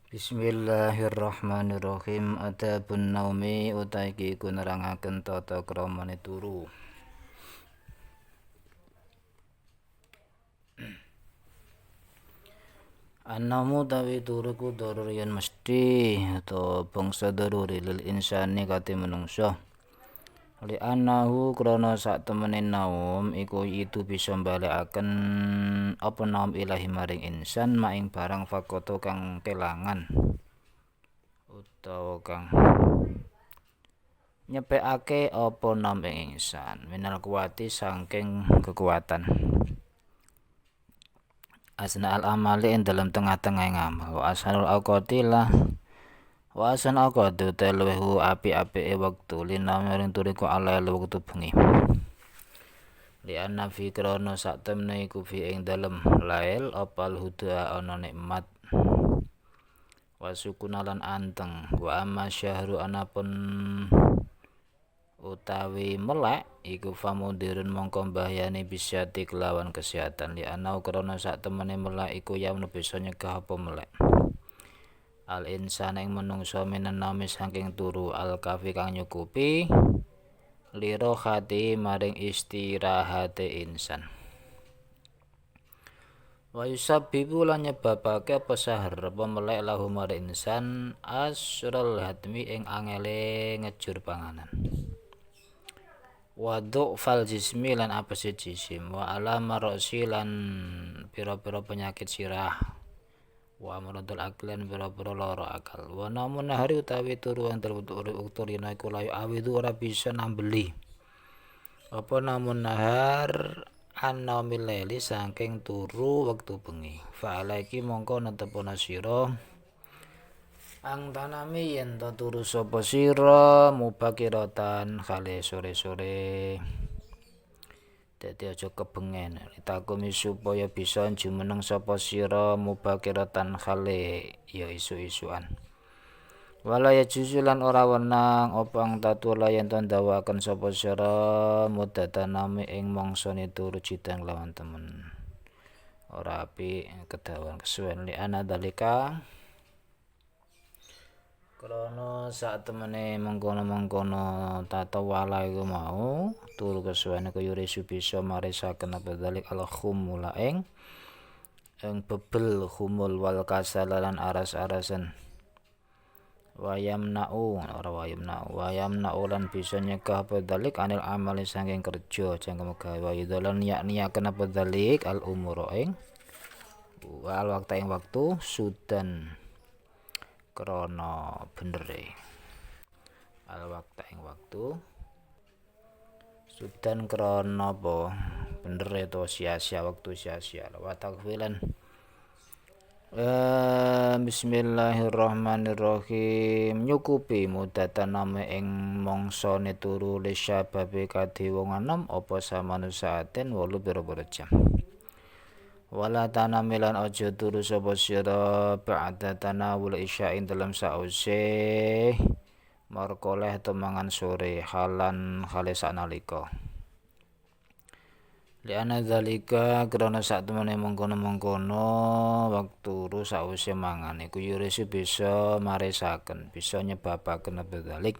Bismillahirrahmanirrahim. Adabun naumi utawi iki iku nerangaken tata kramane turu. An-naumu tawi turu ku darurian mesti atau bangsa daruri lil insani kate manungsa. Li annahu krana sak temene naum iku itu bisa balekaken apa naum ilahi maring insan maing barang fakoto kang kelangan utawa kang nyepekake apa naum ing insan minal kuwati saking kekuatan asna al amali ing dalam tengah-tengah ngamal wa asanul awqatilah wa asan awqatu telwehu api-apike wektu lina maring turiku ala wektu bengi li anna fi krana sak temne iku fi ing dalem lail apal huda ana nikmat wa sukunalan anteng wa amma syahru anapun utawi melek iku famudirun mongko mbahyani bisyati kelawan kesehatan li ana krana sak temene melek iku yaunu bisa nyegah apa melek al insana ing manungsa minan nami saking turu al kafi kang nyukupi liro hati maring istirahate insan wa yusabbibu lan nyebabake apa sahar apa melek lahu maring insan asral hatmi ing angele ngejur panganan wa du'fal jismi lan apese jisim wa alama rosi lan pira-pira penyakit sirah wa amradul aklan pira-pira lara akal wa namun hari utawi turu yang terbutuh-uturina iku layu awidu ora bisa nambeli apa namun nahar an-naumil laili saking turu wektu bengi fa alaiki mongko netepana sira ang tanami yen to turu sapa sira mubakiratan kale sore-sore dadi aja kebengen takumi supaya bisa jumeneng sapa sira mubakiratan kale ya isu-isuan wala ya juzulan ora wenang opang tatula yen to ndawaken sapa sira mudatanami ing mangsane turu jidang lawan temen ora apik kedawan kesuwen li ana dalika krana sak temene mengkono-mengkono tata wala iku mau turu kesuwen iku yurisu bisa marisaken apa dalik al khumula ing bebel khumul wal kasalalan aras-arasan wayamna'u lan bisa nyegah apa dalik anil amali saking kerja jangkem gawe wayidalan yakniaken apa dalik al umur ing wal waktu ing waktu sudan krana benere al waktu ing waktu sudan krana apa benere to sia-sia waktu sia-sia wa takfilan bismillahirrahmanirrahim nyukupi mudatan name ing mangsane turu lisyababe kadhe wong enom apa samanusaaten 8 pira-pira jam wala tanamilan aja turu sapa sira ba'da tanawul isya ing dalam sause markoleh temangan sore halan khale sanalika li ana zalika krana sak temene mengkono-mengkono waktu turu sause mangan iku yurisu bisa marisaken bisa nyebabaken dzalik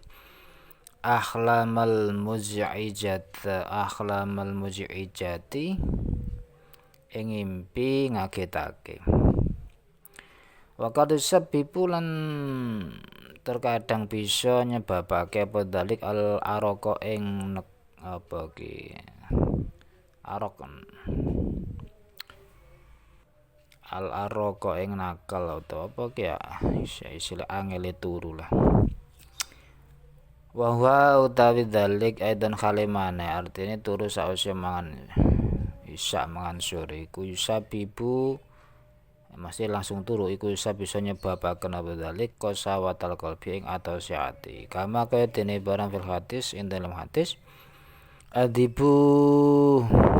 ahlamal muz'ijati ing ngimpi ngagetake wa qad sabbibu lan terkadang bisa nyebabake apa dalik al araka ing apa ki arokon al araka ing nakal atau apa ki ya istilah angele turu lah wa huwa utawi dalik aidan khalimane artine turu sause mangan isya mangan sore iku yusabibu masih langsung turu iku bisa nyebabaken apa dalik qasawatal qalbi ing atase ati kama kaya dene barang fil hadis ing dalam hadis adibu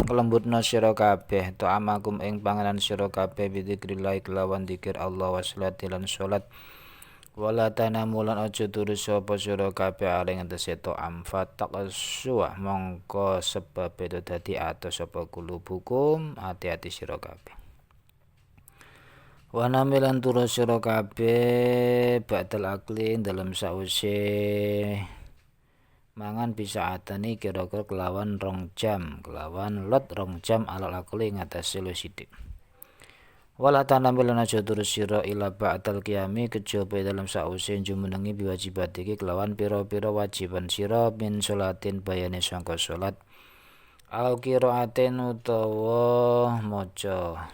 kelembutna sira kabeh to amakum ing panganan sira kabeh bidzikrillah kelawan zikir Allah wa sholati lan salat wala tanamulan aja turu sapa sira kabeh aling entese to amfatak suwah mongko sebab itu dadi atos sapa kulubukum ati-ati sira kabeh Wa namilan turu sira kabeh ba'dal akli dalam sause mangan bisa atani kira-kira kelawan 2 jam, kelawan lot 2 jam alal akli ngatasi lu sithik. Wala tanamilan aja turu sira ila ba'dal qiyami kejaba dalam sause jumenengi biwajibat iki kelawan pira-pira wajiban sira min sholatin bayane sangka salat au qiraatin utawa maca.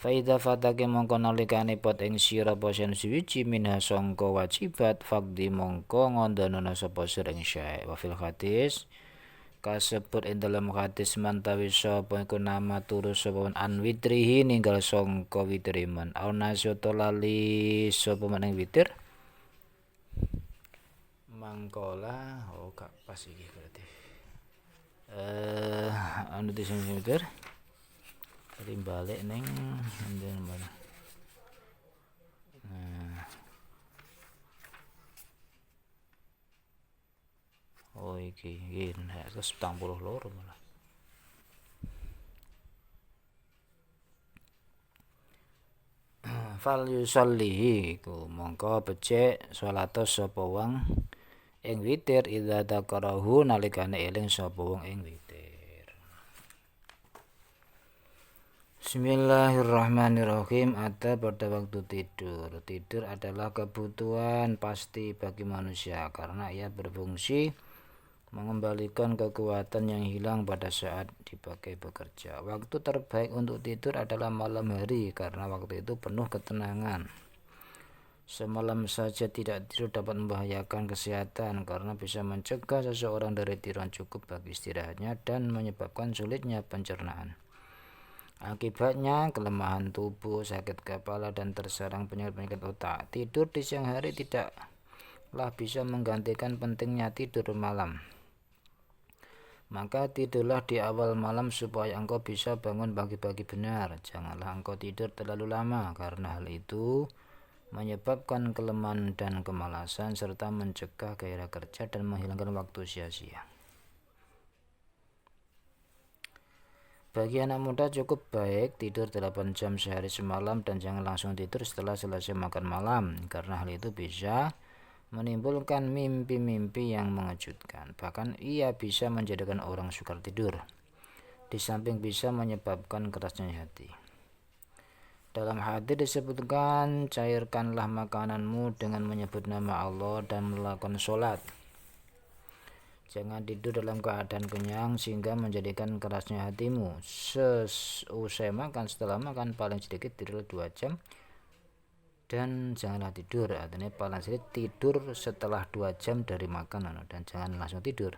Faida fatake mongko nalikane pot ing sira posen suwiji minha sangka wajibat faqdi mongko ngondonono sapa sira ing syae. Wa fil hadis kasebut ing dalam hadis mantawi sapa iku nama turu sapa an witrihi ninggal sangka witriman au nasyoto lali sapa maning witir mangkola gak pas iki berarti anu disini witir tadi balik neng mana iki nek 72 malah fal yusallihi ku mongko becik salatos sapa wong ing witir idza dzakarahu nalikane eling sapa wong ing witir. Bismillahirrahmanirrahim. Ada pada waktu tidur. Tidur adalah kebutuhan pasti bagi manusia karena ia berfungsi mengembalikan kekuatan yang hilang pada saat dipakai bekerja. Waktu terbaik untuk tidur adalah malam hari karena waktu itu penuh ketenangan. Semalam saja tidak tidur dapat membahayakan kesehatan karena bisa mencegah seseorang dari tiduran cukup bagi istirahatnya dan menyebabkan sulitnya pencernaan. Akibatnya kelemahan tubuh, sakit kepala, dan terserang penyakit-penyakit otak. Tidur di siang hari tidaklah bisa menggantikan pentingnya tidur malam. Maka tidurlah di awal malam supaya engkau bisa bangun pagi-pagi benar. Janganlah engkau tidur terlalu lama karena hal itu menyebabkan kelemahan dan kemalasan serta mencegah gairah kerja dan menghilangkan waktu sia-sia. Bagi anak muda cukup baik tidur 8 jam sehari semalam dan jangan langsung tidur setelah selesai makan malam karena hal itu bisa menimbulkan mimpi-mimpi yang mengejutkan. Bahkan ia bisa menjadikan orang sukar tidur. Di samping bisa menyebabkan kerasnya hati. Dalam hadis disebutkan, cairkanlah makananmu dengan menyebut nama Allah dan melakukan sholat. Jangan tidur dalam keadaan kenyang sehingga menjadikan kerasnya hatimu. Seusai makan, setelah makan paling sedikit tidur 2 jam. Dan janganlah tidur, artinya paling sedikit tidur setelah 2 jam dari makan dan jangan langsung tidur.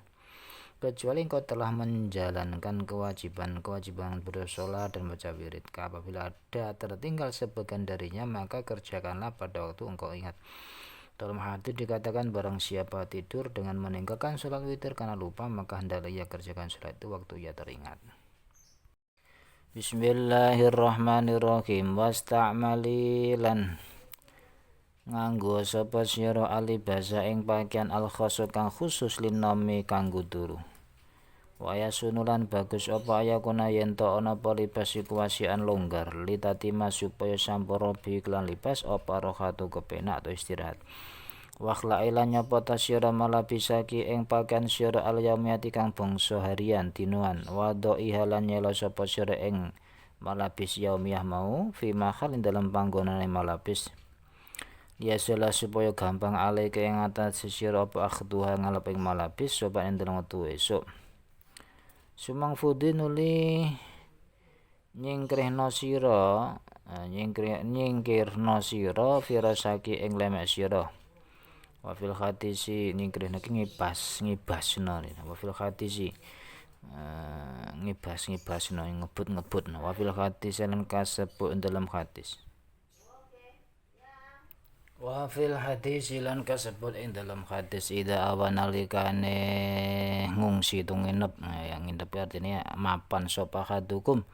Kecuali engkau telah menjalankan kewajiban bersolat dan baca wirid. Apabila ada tertinggal sebagian darinya, maka kerjakanlah pada waktu engkau ingat. Dalam hadis dikatakan barang siapa tidur dengan meninggalkan sholat witir karena lupa, maka hendaklah ia kerjakan sholat itu waktu ia teringat. Bismillahirrahmanirrahim. Wasta'malilan nganggo sapa sira alibasa ing pakaian al-khasu kang khusus linomi kanggo turu. Waya sunulan bagus apa ayakuna yen to ana apa libas iku wasian longgar litatima supaya sampura bi iklan libas apa rohatu kepenak atau istirahat. Wakhla ilan nyapa sira malabisaki ing pakaian sira al-yaumiyati kang bangsa harian dinuan wado ihalan nyela sapa sira ing malabis yaumiyah mau fi mahal ing dalam panggonane malabis. Ya salah supaya gampang alike ing atas sira apa akhduha ngalap ing malabis sopan ing dalam wektu esuk. Sumang fudi nuli nyingkrihna sira firasaki ing lemek sira. Wa fil hadisi nyingkrihna ki ngibasna. Wa fil hadisi ngibasna ngebut. Wa fil hadis lan kasebut dalam hadis. Wa fil hadis lan kasebut ing dalam hadis ida awanalikane ngungsi tu nginep. Yang nginep artinya mapan sapa hadukum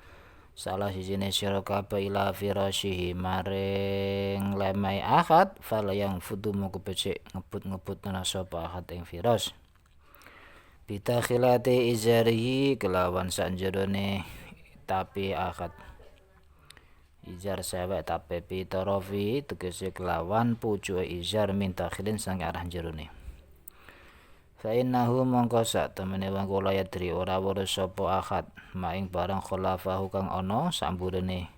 salah sijine sira kabeh ila firasyihi maring lemai ahad fala yang fudu moko becik ngebut nana sapa ahad ing firas bitakhilati izarihi kelawan sanjerone tapi ahad izar sewek tapi pitorofi tegese kelawan pucuke izar min dakhilin sang arah jerone. Fa innahu mongko sak temene wong kula yadri ora weruh sapa akad maing barang khulafahu kang ana samburene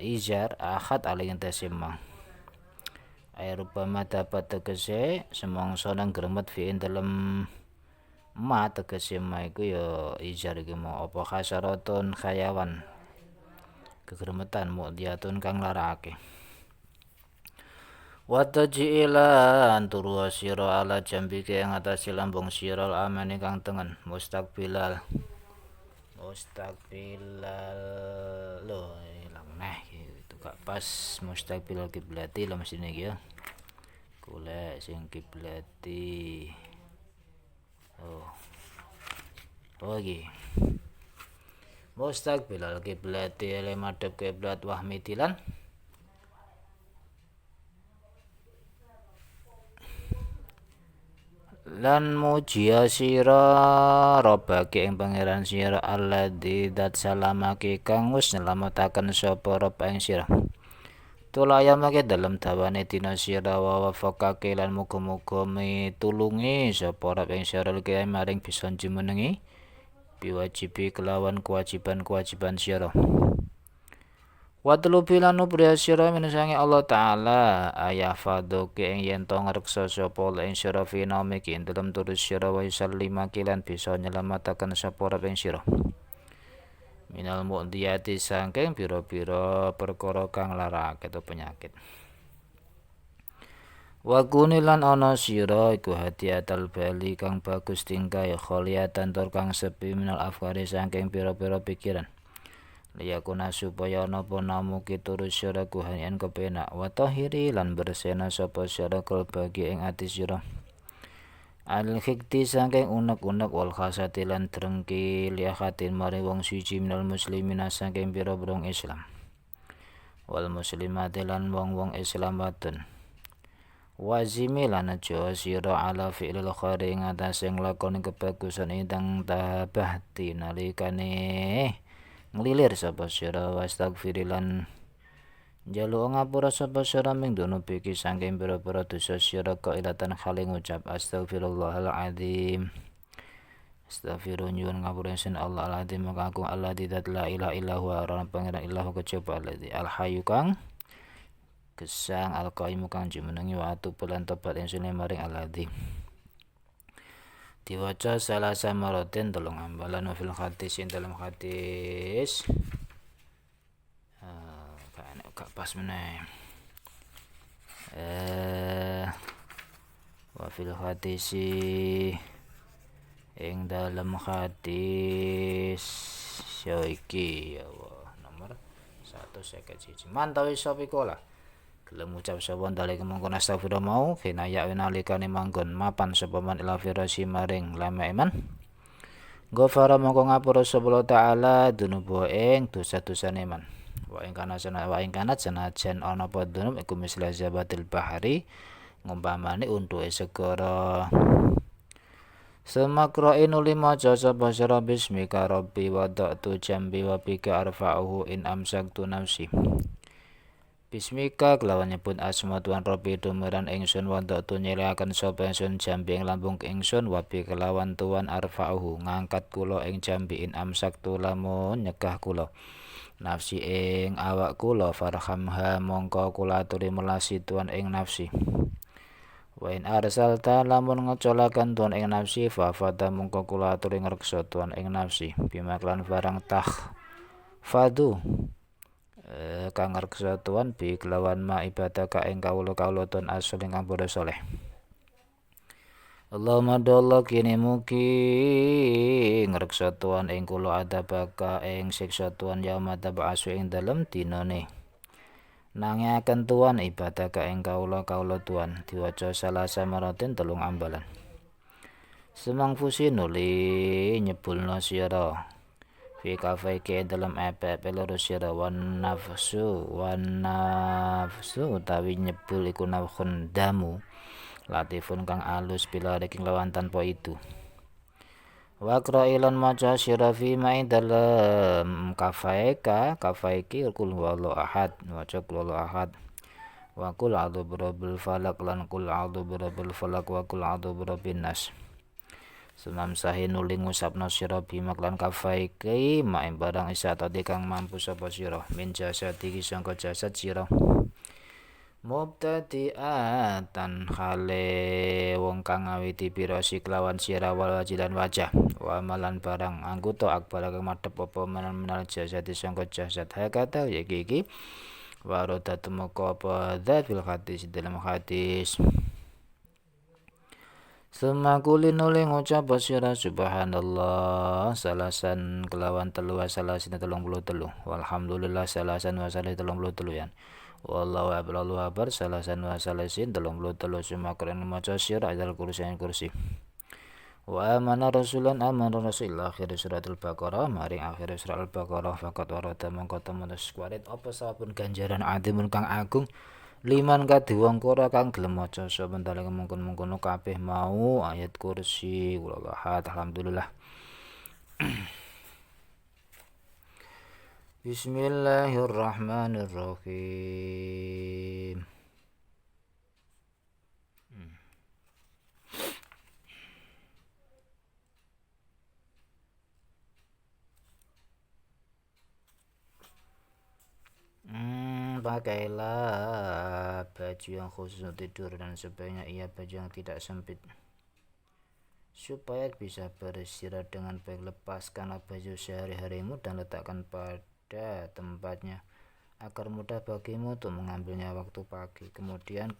izar akad alih tasimma. Airubama dapat tegese semongso nang gremet fiin dalem ma tegese ma iku ya izar iki mau apa khasaratun khayawan kegremetan mu'diyatun kang larakake. Wa tajilan turu sira ala jambike ing atase lambung sira amane kang tengen mustaqbilal lo ilang nah itu gak pas mustaqbilal kiblati lah mesine iki ya golek sing kiblati iki mustaqbilal kiblati ele madhep kiblat wahmitilan lan mujiya sira robake ing pangeran sira alladzi dat salamake kang wis nyelametaken sapa rob ing sira tulayamake dalem dawane dina sira wa wafaqake lan muga-muga mitulungi sapa rob ing sira iki maring bisa jumenengi biwajibi kelawan kewajiban-kewajiban sira. Wa bilan nubriya sira minasange Allah Ta'ala ayah fadoke ing yen to ngreksa sapa ing sira finomiki ing dalem turus sira wa sallima kilan bisa nyelamataken sapa ing sira minal mu'diyati saking pira-pira perkara kang larake atau penyakit. Wa kunilan ana sira iku hadiatal bali kang bagus tingkah ya kholiyatan tur kang sepi minal afkari saking pira-pira pikiran. Liyakuna supaya ana namu kiturus sira kuhayan kepenak wa tahiri lan bersena sapa sira kalbagi ing ati sira al khikti saking unek-unek wal khasati lan drengki liahatin mari wong suci minal muslimin saking pira-pira Islam wal muslimati lan wong-wong Islam wadon wazimi lan aja sira ala fi'lil khairi ing atase nglakoni kebagusan ingkang tabahti nalikane nglilir sapa sira wastaghfirilan njaluk ngapura sapa sira ming dunubi iki saking pira-pira dosa sira kailatan khali ngucap astaghfirullahal azim astaghfiru nyuwun ngapura sin Allah al azim kang alladzi la ilaha illa huwa ora pangeran illahu kejaba alladzi al hayyu kang gesang al qayyum kang jumenengi wa atu bulan tobat insune maring alladzi diwaca salah samaratin tolong ambalan fil hadis ing dalam hadis gak pas meneh wa fil hadis ing dalam hadis yo iki ya Allah nomor 151 mantawi sopikola gelem ngucap sapa dalek mongkon astagfirullah mau kena ya nalikane manggon mapan sapa man ila firasi maring lama iman ghafara mongko ngapura sapa taala dunubu ing dosa-dosane man wa ing kanat sanajan ana apa dunub iku misla zabatil bahari ngumpamane untuke segara Semakro'in ulima jasa basara bismika rabbi wada'tu jambi wa bika arfa'uhu in amsaktu nafsi Bismika kelawan nyebut asma Tuhan Rabbi dumiran ingsun wada'tu nyeleaken sapa ingsun jambi ing lambung ingsun wabi kelawan Tuhan arfa'uhu ngangkat kula ing jambi in amsaktu lamun nyegah kula nafsi ing awak kula farhamha mongko kula aturi melasi Tuhan ing nafsi wa in arsalta lamun ngecolakan Tuhan ing nafsi fa fata mongko kula aturi ngreksa Tuhan ing nafsi bimaklan barang fadu kang ngreksa Tuhan bi kelawan ma ibadah ka ing kawula Tuhan asal ingkang padha saleh Allahumma dollo kini mugi ngreksa Tuhan ing kula adabaka ing siksa Tuhan yauma tab'asu ing dalem dinane nangiaken Tuhan ibadah ka ing kawula Tuhan diwaca salah samaratin telung ambalan semang fusi nuli nyebulna sira fi kafaike dalam epe loro sira wan nafsu utawi nyebul iku nafkhun damu latifun kang alus bila reking lawan tanpa itu Wa qra'ilan maca sira fi ma'i dalem kafaiki kul huwallahu ahad maca kul huwallahu ahad wa qul a'udzu birabbil falaq lan qul a'udzu birabbil falaq wa qul a'udzu birabbin nas. Sunam sahi nuli ngusapna sira bimak lan kafaiki ma'i barang isa tadi kang mampu sapa sira min jasadi sangka jasad sira mubtadi'atan khale wong kang ngawiti pirasi kelawan sira wal wajilan wajah wa malan barang anggota akbar kang madhep apa menal jasad sangka jasad hakata iki waroda temeka apa dzafil hadis dalam hadis. Semakuli nuli ngucap sira subhanallah salasan kelawan telu salasin 33 walhamdulillah salasan wasalasin 33 yan wallahu akbar salasan wasalasin 33 sumakren maca sira ayat kursi wa amana rasulan amana rasul akhir surat al-baqarah maring akhir surat al-baqarah fakat warata mongko temen kuarit apa sampun ganjaran adimun kang agung liman kadhe wong kora kang gelem maca saben dalem mungkon-mungkon kabeh mau ayat kursi wallahu alhamdulillah. Bismillahirrahmanirrahim. Pakailah baju yang khusus untuk tidur dan sebaiknya ia baju yang tidak sempit supaya bisa beristirahat dengan baik. Lepaskanlah baju sehari-harimu dan letakkan pada tempatnya agar mudah bagimu untuk mengambilnya waktu pagi. Kemudian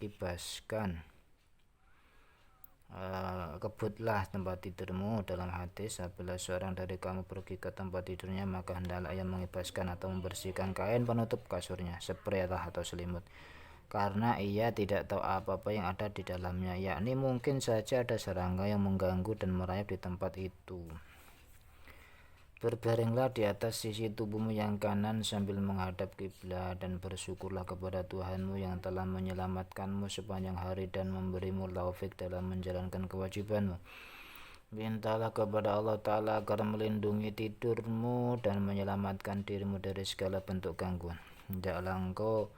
kebutlah tempat tidurmu. Dalam hadis, apabila seorang dari kamu pergi ke tempat tidurnya, maka hendaklah ia mengibaskan atau membersihkan kain penutup kasurnya, spray atau selimut, karena ia tidak tahu apa-apa yang ada di dalamnya, yakni mungkin saja ada serangga yang mengganggu dan merayap di tempat itu. Berbaringlah di atas sisi tubuhmu yang kanan sambil menghadap kiblat dan bersyukurlah kepada Tuhanmu yang telah menyelamatkanmu sepanjang hari dan memberimu taufik dalam menjalankan kewajibanmu. Mintalah kepada Allah Ta'ala agar melindungi tidurmu dan menyelamatkan dirimu dari segala bentuk gangguan. Hendaklah engkau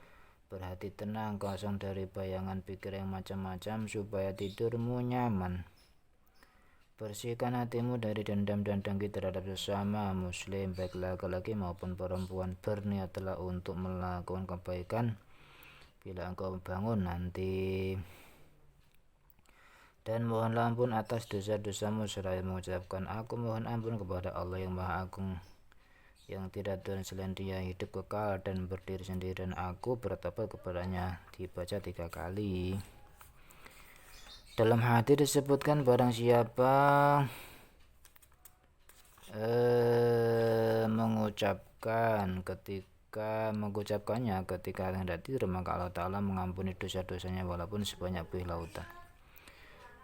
berhati tenang, kosong dari bayangan pikir yang macam-macam supaya tidurmu nyaman. Bersihkan hatimu dari dendam dan dengki terhadap sesama muslim, baik laki-laki maupun perempuan. Berniatlah untuk melakukan kebaikan bila engkau bangun nanti, dan mohonlah ampun atas dosa-dosamu seraya mengucapkan aku mohon ampun kepada Allah yang Maha Agung, yang tidak Tuhan selain Dia, hidup kekal dan berdiri sendiri, dan aku bertobat kepadanya. Dibaca 3 kali. Dalam hadis disebutkan barang siapa mengucapkannya ketika hendak tidur, maka Allah Ta'ala mengampuni dosa-dosanya walaupun sebanyak buih lautan.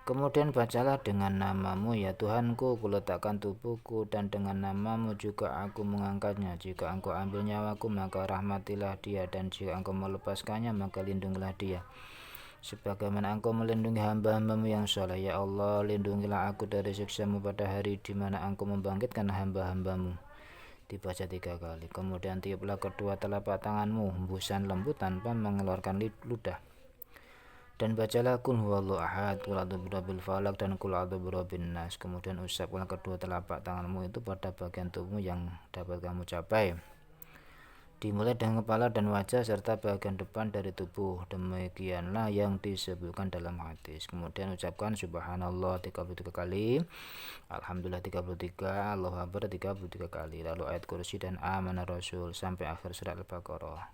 Kemudian bacalah dengan namamu ya Tuhanku, kuletakkan tubuhku, dan dengan namamu juga aku mengangkatnya. Jika engkau ambil nyawaku, maka rahmatilah dia, dan jika engkau melepaskannya, maka lindungilah dia, sebagaimana engkau melindungi hamba-hambamu yang saleh. Ya Allah, lindungilah aku dari siksamu pada hari di mana engkau membangkitkan hamba-hambamu. Dibaca 3 kali. Kemudian tiuplah kedua telapak tanganmu, hembusan lembut tanpa mengeluarkan ludah, dan bacalah kul huwallahu ahad, qul a'udzu birabbil falaq, dan qul a'udzu birabbin nas. Kemudian usaplah kedua telapak tanganmu itu pada bagian tubuhmu yang dapat kamu capai, dimulai dengan kepala dan wajah serta bagian depan dari tubuh. Demikianlah yang disebutkan dalam hadis. Kemudian ucapkan subhanallah 33 kali, alhamdulillah 33, Allahu akbar 33 kali, lalu ayat kursi dan amanah rasul sampai akhir surat al-baqarah.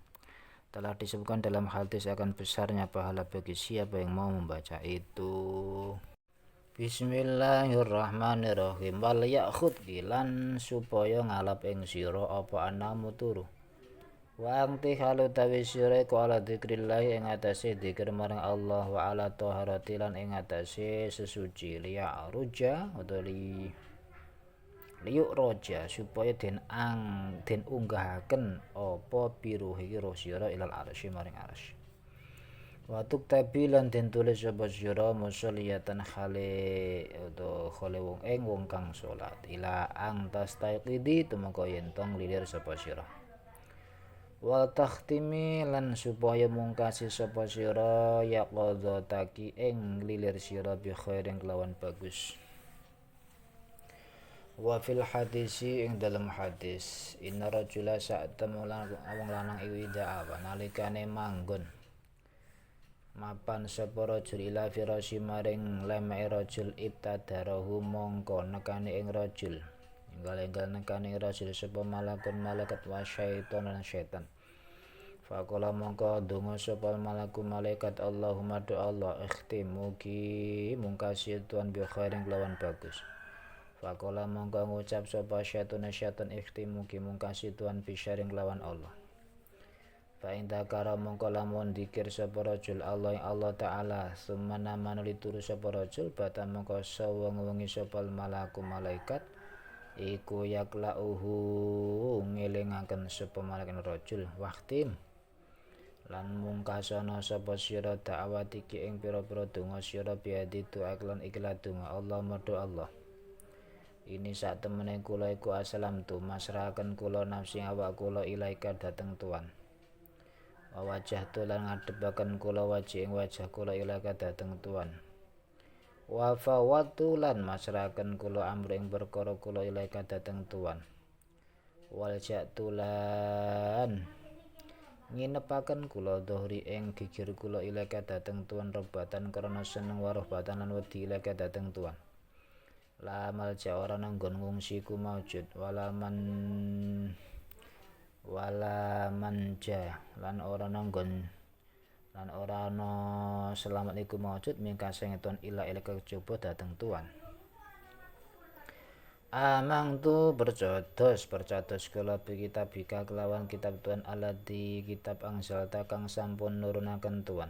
Telah disebutkan dalam hadis akan besarnya pahala bagi siapa yang mau membaca itu. Bismillahirrahmanirrahim. Wal yakhud lan supaya ngalap ing sira apa anamu turu. Wangti halu tawi sira iku ala dzikrillah ing atase dzikir marang Allah, wa ala taharati lan ing atase sesuci, liya ruja utawa liyuk roja supaya den unggahaken apa piruhi sira ilal arsy maring arsy. Wa tuktabi lan den tulis sapa sira musalliyatan khale utawa khale wong kang salat ila ang tastaqidi tumeka yen tong lilir sapa sira. Wal takhtimi lan supaya mungkasi sapa sira yaqadzataki ing lilir sira bi khairin kelawan bagus. Wa fil hadisi ing dalam hadis inna rajula sa'tamul wong lanang iku ida apa nalikane manggon mapan sapa rajul ila firasy maring lemeke rajul ibtadarahu mongko nekani ing rajul enggal nekani rajul sapa malaikat wa syaiton lan syaitan. Faqala mongko donga sapa malaikat Allahumma do Allah ikhtim mugi mungkasi tuan bi khairin lawan bagus. Faqala mongko ngucap sapa syaitan ikhtim mugi mungkasi tuan bi syaring lawan Allah. Fa in dzakara mongko lamun dzikir sapa rajul Allah taala summa namanu lituru sapa rajul bata mongko sawengi sapa malaikat iku yaklauhu ngelingaken sapa malaikat rajul waqtim lan mungkasana sapa sira da'awat iki ing pira-pira donga sira biadi tu'aklan iklan donga Allah madu Allah. Ini sak temene kula iku asalam tu masrahaken kula nafsi awak kula ilaika dateng Tuhan. Wa wajah tulan ngadepaken kula wajih ing wajah kula ilaika dateng Tuhan. Wa fawatu lan masrahaken kula amri ing perkara kula ilaika dateng Tuhan. Wal jatulan nginepaken kula dhuhri ing gigir kula ilaika dateng Tuhan robatan karena seneng warobatan lan wedi ilaika dateng Tuhan. La malja ora nanggon ngungsi ku maujud wala manja lan ora nanggon lan ora ana selamat iku maujud mingka sengeton ila kejaba dateng Tuhan. Amang tu percados kula bi kitab bika kelawan kitab Tuhan aladi kitab angsalta kang sampun nurunaken Tuhan.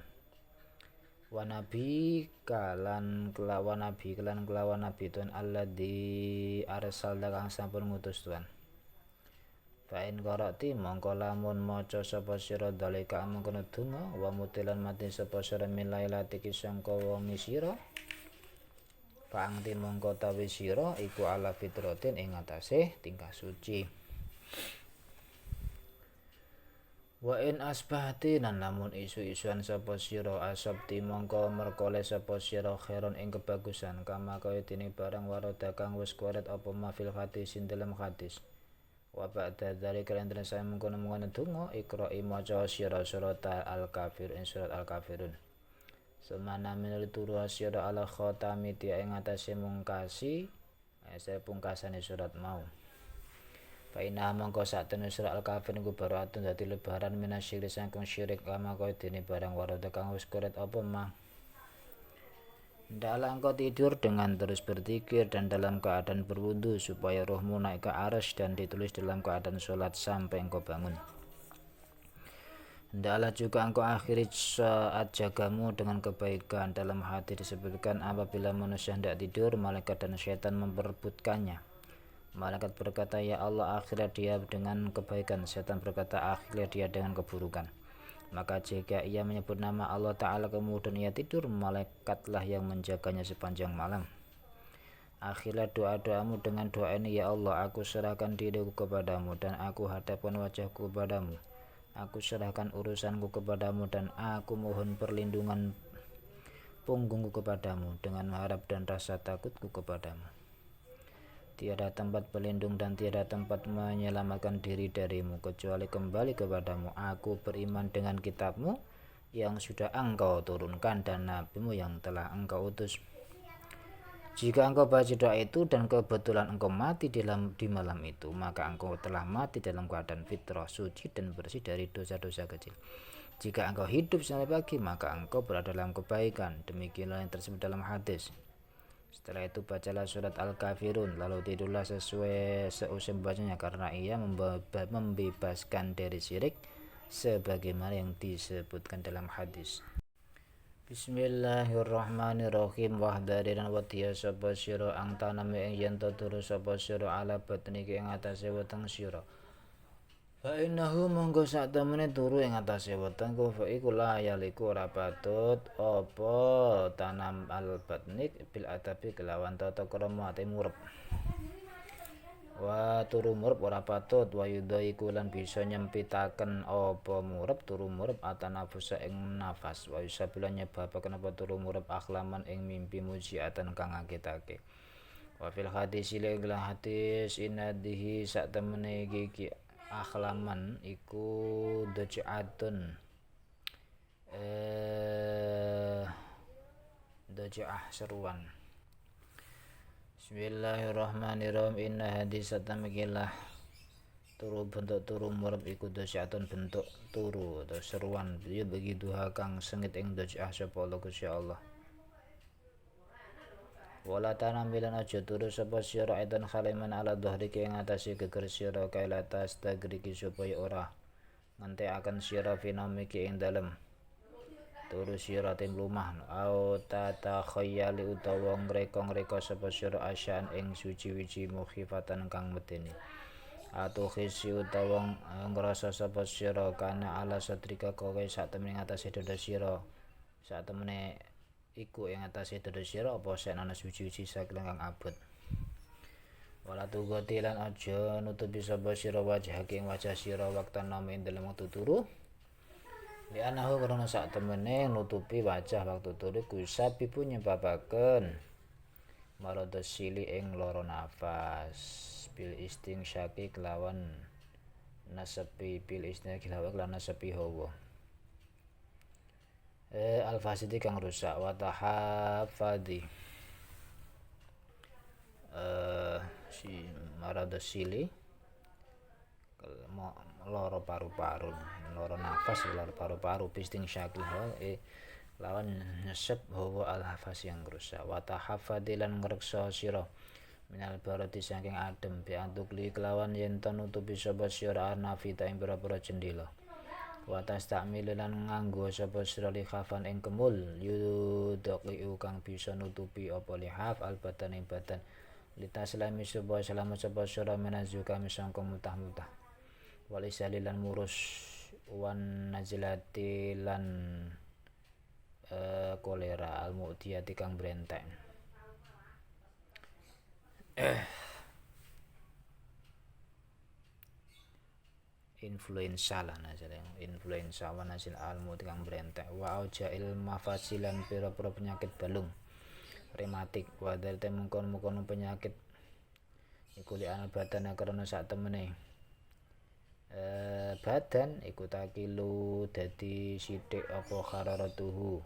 Wa nabi kalan kelawan nabi Tuhan aladi arsalta kang sampun ngutus Tuhan. Fa in qara'ti mongko lamun maca sapa sira dalika mengkono donga wa mutilan mati sapa sira min lailati sangka wengi sira. Pangti mongko tawi sira iku ala fitratin ing atase tingkah suci. Wa in asbahti nan lamun isu-isuan sapa sira asabti mongko merkole sapa sira khairon ing kebagusan kama kaya dene barang warada kang wis kuret apa mafil hadis ing dalam hadis. Wa ba'da dzalika lan terus mengkono-mengkono donga iqra'i maca sira surat al-kafir ing surat al-kafirun. Semana minul turu sira ala khatami dia ing atase mungkasi pungkasane surat mau. Fa inna mongko satene surat al-kafir niku baratun dadi lebaran minasyirik saking syirik kama kaya dene barang warada kang wis kuret apa mah. Hendaklah engkau tidur dengan terus berzikir dan dalam keadaan berwudu supaya rohmu naik ke arsy dan ditulis dalam keadaan sholat sampai engkau bangun. Hendaklah juga engkau akhiri saat jagamu dengan kebaikan. Dalam hati disebutkan apabila manusia hendak tidur, malaikat dan syaitan memperebutkannya. Malaikat berkata, ya Allah, akhirnya dia dengan kebaikan. Syaitan berkata, akhirnya dia dengan keburukan. Maka jika ia menyebut nama Allah Ta'ala kemudian ia tidur, malaikatlah yang menjaganya sepanjang malam. Akhirnya doa-doamu dengan doa ini, ya Allah, aku serahkan diriku kepadamu dan aku hadapkan wajahku kepadamu. Aku serahkan urusanku kepadamu dan aku mohon perlindungan punggungku kepadamu dengan harap dan rasa takutku kepadamu. Tiada tempat berlindung dan tiada tempat menyelamatkan diri darimu kecuali kembali kepadamu. Aku beriman dengan kitabmu yang sudah engkau turunkan dan nabimu yang telah engkau utus. Jika engkau baca doa itu dan kebetulan engkau mati di malam itu, maka engkau telah mati dalam keadaan fitrah, suci dan bersih dari dosa-dosa kecil. Jika engkau hidup sampai pagi, maka engkau berada dalam kebaikan. Demikianlah yang tersebut dalam hadis. Setelah itu bacalah surat Al-Kafirun, lalu tidurlah seusai membacanya karena ia membebaskan dari syirik sebagaimana yang disebutkan dalam hadis. Bismillahirrahmanirrahim. Wahdari lan wadiya sapa sira ang taname ing yen turu sapa sira ala batniki ing atase weteng sira. Fa innahu monggo sak temene turu ing atase weteng ku fa iku la yaliku ora patut apa tanam albatnik bil adabi kelawan tata krama ate murep. Wa turu murep ora patut wa yudha iku lan bisa nyempitaken apa murep turu murep atanafusa ing nafas wa yusabila nyebabaken apa turu murep akhlaman ing mimpi mujiatan kang ngagetake. Wa fil hadis lan hadis inadihi sak temene iki akhlaman iku dajatun dajaah seruan. Bismillahirrahmanirrahim. Inna hadis satamikilah turu bentuk turu murab iku dasyatun bentuk turu atau seruan dia bagi duha kang sengit ing dasyah sapa Allah Gusti Allah. Wala tanamilan aja turu sapa sira edan khaliman ala dhahriki ing atase geger sira kailatas tagriki supaya ora ngentekaken sira finomiki ing dalem turu sira timlumah au tata khayali utawa ngreka-ngreka sapa sira asyan ing suci-wici mukhifatan kang medeni atau khisi utawa ngrasa sapa sira kana ala satrika kowe sak temene atase dada sira sak temene iku ing atase dada sira apa senana suci-wici saking kang abot. Wala tugoti lan aja nutupi sapa sira wajah ing wajah sira waktan nami ing dalem wektu turu. Li anahu karena sak temene nutupi wajah waktu turu kusabibu nyebabaken marada sili ing lara nafas bil istinsyaki kelawan nasepi bil istinsyaki kelawan nasepi hawa al-fasidi kang rusak wa tahafadi si marada sili lara paru-paru lara nafas lara paru-paru pisting syakil lawan nyesep hawa al-hafas yang rusak wa tahafadilan ngreksa sira minal barati saking adem bi antukli kelawan yen to nutupi sapa sira arnafita ing pira-pira jendela wa tastakmilan nganggo sapa sira likhafan ing kemul yudaqi kang bisa nutupi apa lihaf albatan ing badan litaslami supaya selamat sapa sira menazuka misangka mutah-mutah walisalilan murus wan najlati lan kolera al-mu'tiyati kang brentek influenza lah influenza wa nasil al-mu'ti kang brentek wa aujail mafasilan pira-pira penyakit balung rematik wa dalil mungkon penyakit iku li ana badan karena sak temene badan iku takilu dadi sithik apa hararatuhu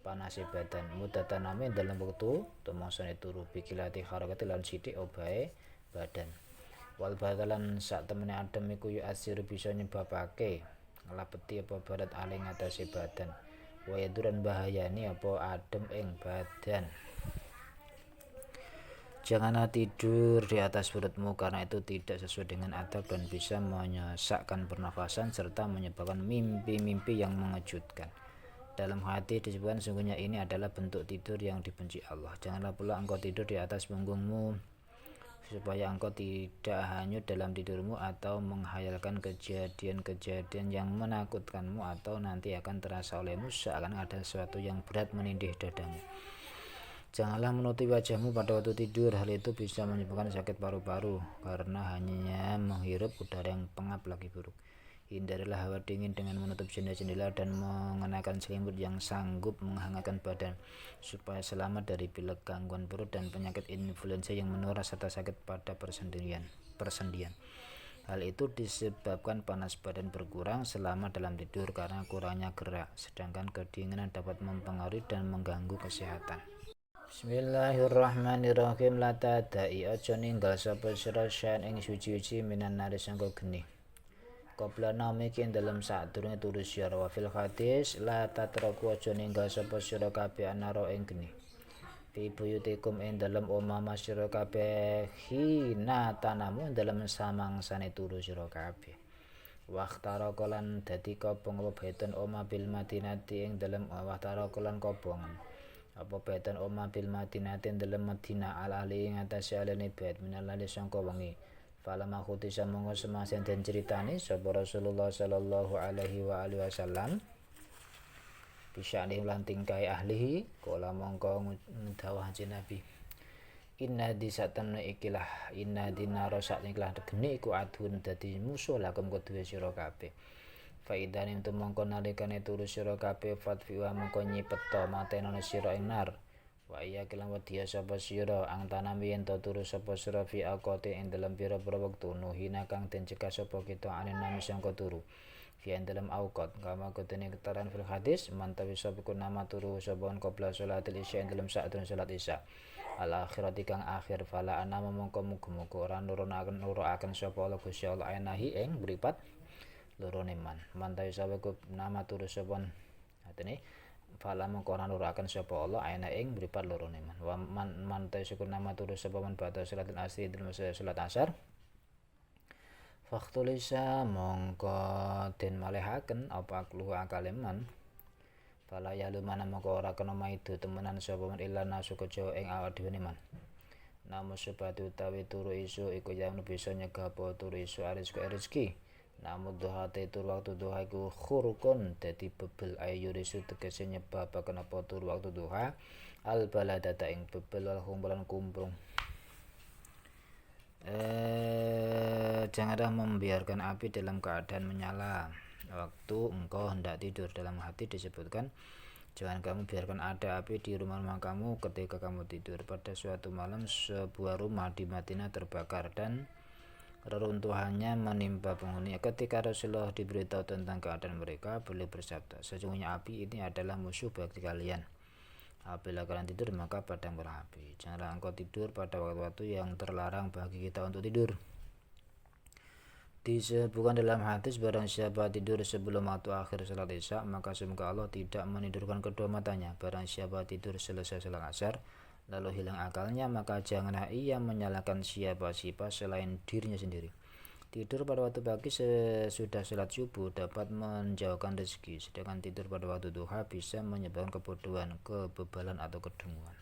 panase badan mudataname dalam wektu tumangsane turu bikilati harakati lan sithik obahe badan wal badalan sak temene adem iku yu asir bisa nyebabake nglapeti apa barat aling atase badan wa yaduran bahayani apa adem ing badan. Janganlah tidur di atas perutmu karena itu tidak sesuai dengan adab dan bisa menyesakkan pernafasan serta menyebabkan mimpi-mimpi yang mengejutkan. Dalam hati disebutkan sungguhnya ini adalah bentuk tidur yang dibenci Allah. Janganlah pula engkau tidur di atas punggungmu supaya engkau tidak hanyut dalam tidurmu atau menghayalkan kejadian-kejadian yang menakutkanmu atau nanti akan terasa olehmu seakan ada sesuatu yang berat menindih dadamu. Janganlah menutupi wajahmu pada waktu tidur, hal itu bisa menyebabkan sakit paru-paru karena hanya menghirup udara yang pengap lagi buruk. Hindarilah hawa dingin dengan menutup jendela-jendela dan mengenakan selimut yang sanggup menghangatkan badan supaya selamat dari pilek, gangguan perut dan penyakit influenza yang menular serta sakit pada persendian. Hal itu disebabkan panas badan berkurang selama dalam tidur karena kurangnya gerak, sedangkan kedinginan dapat mempengaruhi dan mengganggu kesehatan. Bismillahirrahmanirrahim. La tadai aja ninggal sapa sira syan ing suci-suci minan nari sangka geni qabla naumiki dalam sadurunge turu sira wa fil hadis la tatraku aja ninggal sapa sira kabeh anaro ing geni fi buyutikum ing dalem omah sira kabeh hina tanamu dalem samangsane turu sira kabeh waktara kolan dadi kobong apa baiton omah bil madinati ing dalem waktara kolan kobongan apa baitan omah bil madinah dalem Madinah al ali ing atase alene bait minal ali sangka wengi Falamma khutisa mongko semasa den ceritani sapa Rasulullah sallallahu alaihi wa alihi wasallam bisya'ni lan tingkai ahlihi kala mongko ngdawuh Nabi inna di satamna ikilah inna dinaro sak ikilah geni iku adun dadi musuh lakum kedue sira kabeh fa idanim tumangka nalikane turu sira kabeh fatfiwa mongko nyipeta matenono sira ing nar wa iya kelan wedya sapa sira ang tanam yen to turu sapa sira fi aqati ing dalem pira-pira wektu nuhina kang den cegah sapa kita anen nami sangka turu fi ing dalem auqat kama kutene ketaran fil hadis mantawi sapa nama turu sapa qabla salatil isya ing dalem sakdurunge salat isya al akhirati kang akhir fala ana mongko muga-muga ora nurunaken sapa Allah Gusti Allah anahi ing mripat lorone mantawi sapa nama turu sapa atene fala mongko ora nuraken sapa Allah ana ing mripat lorone wa mantawi sapa nama turu sapa ba'da salatul asri dalem salat asar faktulisa mongko den malehaken apa kluhu akaleman fala ya lumana mongko ora kena maido temenan sapa man illa nasukaja ing awak dhewe man namun sebatu utawi turu isu iku yang bisa nyegah apa turu isu rezeki namun duha turu waktu duha iku khurukun dadi bebel ayu risu tegese nyebabaken apa turu waktu duha al baladata ing bebel wal kumpulan kumprung janganlah membiarkan api dalam keadaan menyala waktu engkau hendak tidur. Dalam hati disebutkan jangan kamu biarkan ada api di rumah kamu ketika kamu tidur. Pada suatu malam sebuah rumah di Madinah terbakar dan reruntuhannya menimpa penghuni. Ketika Rasulullah diberitahu tentang keadaan mereka, beliau bersabda, sesungguhnya api ini adalah musuh bagi kalian. Apabila kalian tidur maka padamkanlah api. Janganlah engkau tidur pada waktu-waktu yang terlarang bagi kita untuk tidur. Disebutkan dalam hadis barang siapa tidur sebelum waktu akhir salat isya maka semoga Allah tidak menidurkan kedua matanya. Barang siapa tidur selesai salat asar lalu hilang akalnya maka janganlah ia menyalahkan siapa-siapa selain dirinya sendiri. Tidur pada waktu pagi sesudah salat subuh dapat menjauhkan rezeki, sedangkan tidur pada waktu duha bisa menyebabkan kebodohan, kebebalan atau kedunguan.